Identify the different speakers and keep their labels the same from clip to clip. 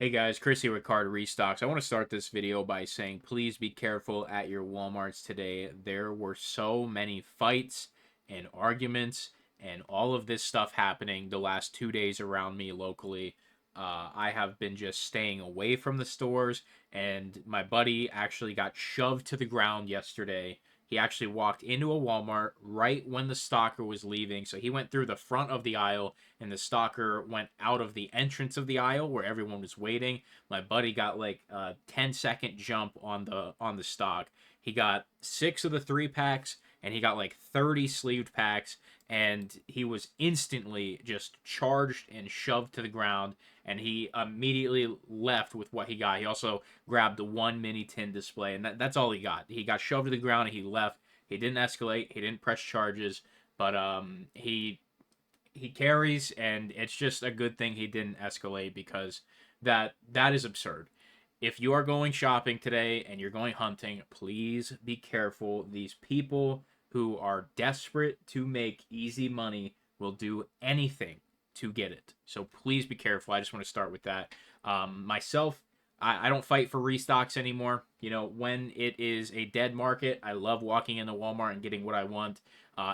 Speaker 1: Hey guys, Chris here with Restocks. I want to start this video by saying please be careful at your Walmarts today. There were so many fights and arguments and all of this stuff happening the last 2 days around me locally. I have been just staying away from the stores, and my buddy actually got shoved to the ground yesterday. He actually walked into a Walmart right when the stalker was leaving. So he went through the front of the aisle and the stalker went out of the entrance of the aisle where everyone was waiting. My buddy got like a 10-second jump on the stock. He got 6 of the 3 packs and he got like 30 sleeved packs, and he was instantly just charged and shoved to the ground, and he immediately left with what he got. He also grabbed the one mini tin display, and that's all he got. He got shoved to the ground and he left. He didn't escalate, he didn't press charges, but he carries, and it's just a good thing he didn't escalate, because that is absurd. If you are going shopping today and you're going hunting, please be careful. These people who are desperate to make easy money will do anything to get it. So please be careful. I just want to start with that. Myself, I don't fight for restocks anymore. You know, when it is a dead market, I love walking into Walmart and getting what I want.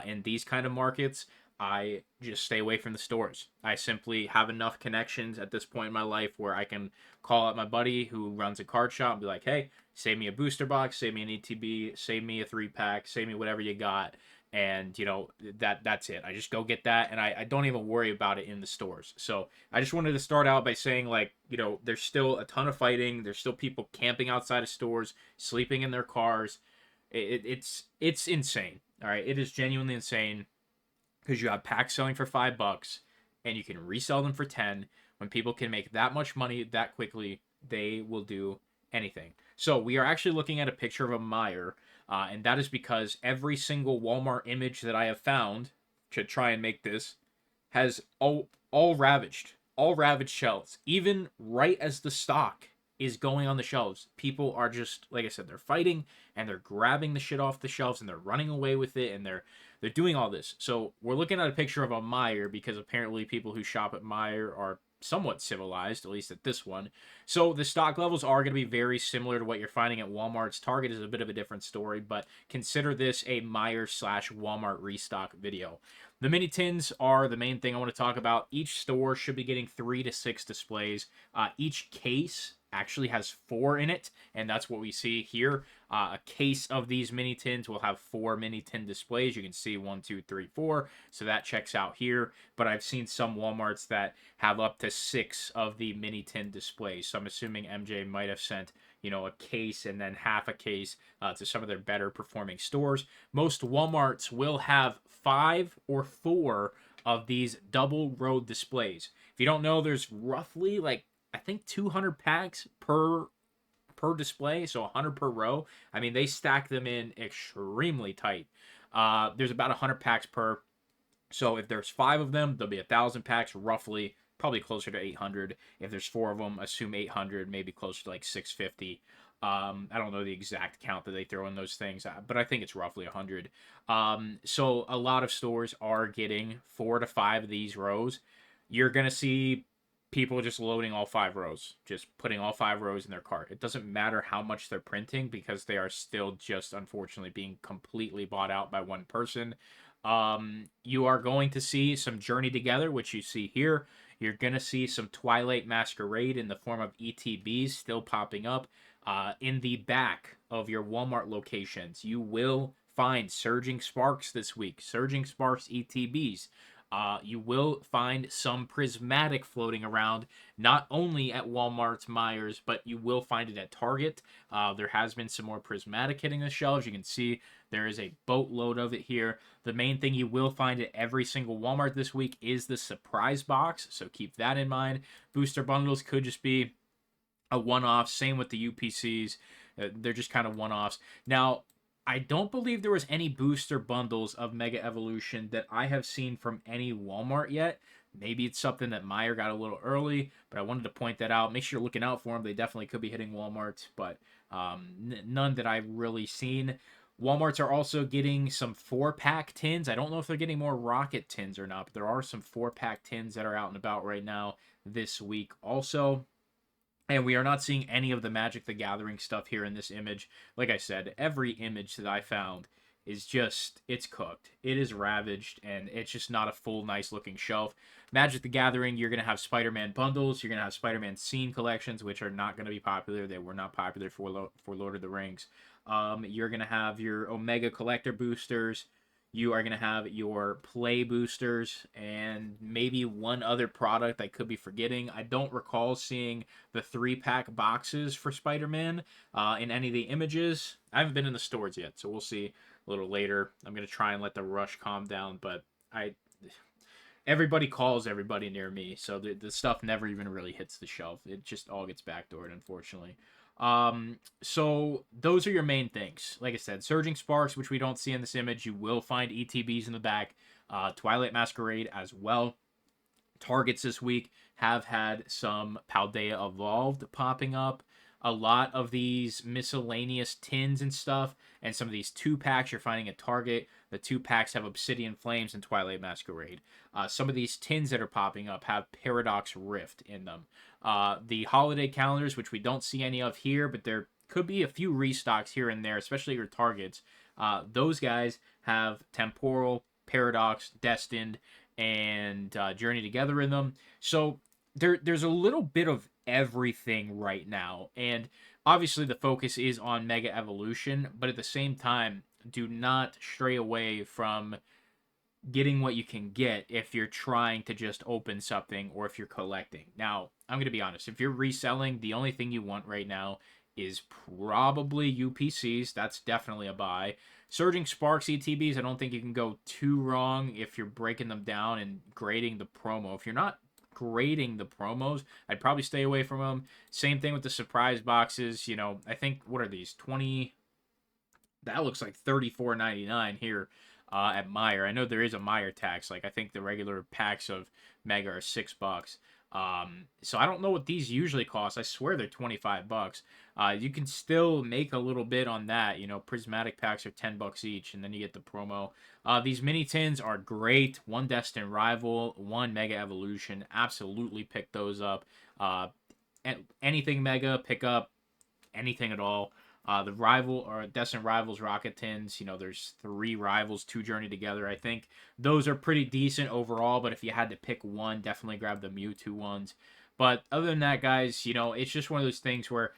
Speaker 1: In these kind of markets, I just stay away from the stores. I simply have enough connections at this point in my life where I can call up my buddy who runs a card shop and be like, hey, save me a booster box, save me an ETB, save me a 3 pack, save me whatever you got. And you know, that's it. I just go get that, and I don't even worry about it in the stores. So I just wanted to start out by saying, like, you know, there's still a ton of fighting. There's still people camping outside of stores, sleeping in their cars. It's insane. All right, it is genuinely insane, because you have packs selling for $5 and you can resell them for 10. When people can make that much money that quickly, they will do anything. So we are actually looking at a picture of a Meijer, and that is because every single Walmart image that I have found to try and make this has all ravaged shelves. Even right as the stock is going on the shelves, people are just, like I said, they're fighting and they're grabbing the shit off the shelves and they're running away with it, and they're doing all this. So we're looking at a picture of a Meijer because apparently people who shop at Meijer are somewhat civilized, at least at this one. So the stock levels are going to be very similar to what you're finding at Walmart's. Target is a bit of a different story, but consider this a Meijer slash Walmart restock video. The mini tins are the main thing I want to talk about. Each store should be getting 3 to 6 displays. Each case actually has 4 in it, and that's what we see here. A case of these mini tins will have 4 mini tin displays. You can see 1, 2, 3, 4, so that checks out here. But I've seen some Walmarts that have up to 6 of the mini tin displays, so I'm assuming MJ might have sent, you know, a case and then half a case to some of their better performing stores. Most Walmarts will have 5 or 4 of these double row displays. If you don't know, there's roughly, like, I think 200 packs per display, so 100 per row. I mean, they stack them in extremely tight. There's about 100 packs per. So if there's 5 of them, there'll be 1,000 packs roughly, probably closer to 800. If there's 4 of them, assume 800, maybe closer to like 650. I don't know the exact count that they throw in those things, but I think it's roughly 100. So a lot of stores are getting 4 to 5 of these rows. You're gonna see people just loading all 5 rows, just putting all 5 rows in their cart. It doesn't matter how much they're printing, because they are still just unfortunately being completely bought out by one person. You are going to see some Journey Together, which you see here. You're going to see some Twilight Masquerade in the form of ETBs still popping up. In the back of your Walmart locations, you will find Surging Sparks this week. Surging Sparks ETBs. You will find some prismatic floating around, not only at Walmart's, Meijers, but you will find it at Target. There has been some more prismatic hitting the shelves. You can see there is a boatload of it here. The main thing you will find at every single Walmart this week is the surprise box, so keep that in mind. Booster bundles could just be a one-off. Same with the UPCs. They're just kind of one-offs. Now, I don't believe there was any booster bundles of Mega Evolution that I have seen from any Walmart yet. Maybe it's something that Meijer got a little early, but I wanted to point that out. Make sure you're looking out for them. They definitely could be hitting Walmart, but none that I've really seen. Walmarts are also getting some 4-pack tins. I don't know if they're getting more Rocket tins or not, but there are some 4-pack tins that are out and about right now this week also. And we are not seeing any of the Magic the Gathering stuff here in this image. Like I said, every image that I found is just, it's cooked. It is ravaged, and it's just not a full, nice looking shelf. Magic the Gathering, you're going to have Spider Man bundles. You're going to have Spider Man scene collections, which are not going to be popular. They were not popular for Lord of the Rings. You're going to have your Omega collector boosters. You are going to have your play boosters and maybe one other product I could be forgetting. I don't recall seeing the 3-pack boxes for Spider-Man in any of the images. I haven't been in the stores yet, so we'll see a little later. I'm going to try and let the rush calm down, but I everybody calls everybody near me, so the stuff never even really hits the shelf. It just all gets backdoored, unfortunately. So those are your main things. Like I said, Surging Sparks, which we don't see in this image, you will find ETBs in the back. Twilight Masquerade as well. Targets this week have had some Paldea Evolved popping up. A lot of these miscellaneous tins and stuff, and some of these 2-packs you're finding at Target. The 2-packs have Obsidian Flames and Twilight Masquerade. Some of these tins that are popping up have Paradox Rift in them. The holiday calendars, which we don't see any of here, but there could be a few restocks here and there, especially your Targets. Those guys have Temporal, Paradox, Destined, and Journey Together in them. So there's a little bit of everything right now, and obviously the focus is on Mega Evolution, but at the same time, do not stray away from getting what you can get if you're trying to just open something or if you're collecting. Now, I'm going to be honest, if you're reselling, the only thing you want right now is probably UPCs. That's definitely a buy. Surging Sparks ETBs, I don't think you can go too wrong if you're breaking them down and grading the promo. If you're not grading the promos, I'd probably stay away from them. Same thing with the surprise boxes. You know, I think, what are these? 20. That looks like $34.99 here at Meijer. I know there is a Meijer tax. Like, I think the regular packs of Mega are $6. So I don't know what these usually cost. I swear they're $25. You can still make a little bit on that. You know, prismatic packs are $10 each, and then you get the promo. These mini tins are great. One Destined Rival, one Mega Evolution. Absolutely pick those up. Anything Mega, pick up anything at all. The rival or Destined Rivals Rocket Tins, you know, there's 3 rivals, 2 Journey Together. I think those are pretty decent overall, but if you had to pick one, definitely grab the Mewtwo ones. But other than that, guys, you know, it's just one of those things where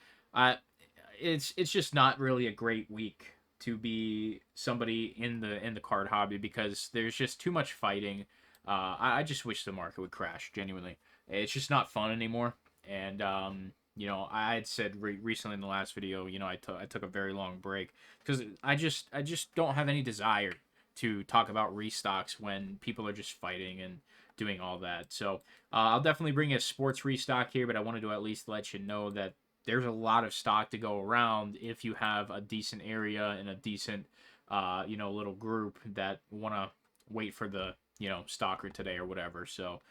Speaker 1: it's just not really a great week to be somebody in the card hobby because there's just too much fighting. I just wish the market would crash, genuinely. It's just not fun anymore. And you know, I had said recently in the last video, you know, I took a very long break because I just don't have any desire to talk about restocks when people are just fighting and doing all that. So I'll definitely bring a sports restock here, but I wanted to at least let you know that there's a lot of stock to go around if you have a decent area and a decent, you know, little group that want to wait for the, you know, stalker today or whatever. So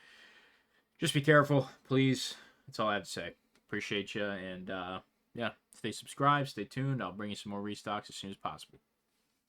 Speaker 1: just be careful, please. That's all I have to say. Appreciate you, and yeah, stay subscribed, stay tuned. I'll bring you some more restocks as soon as possible.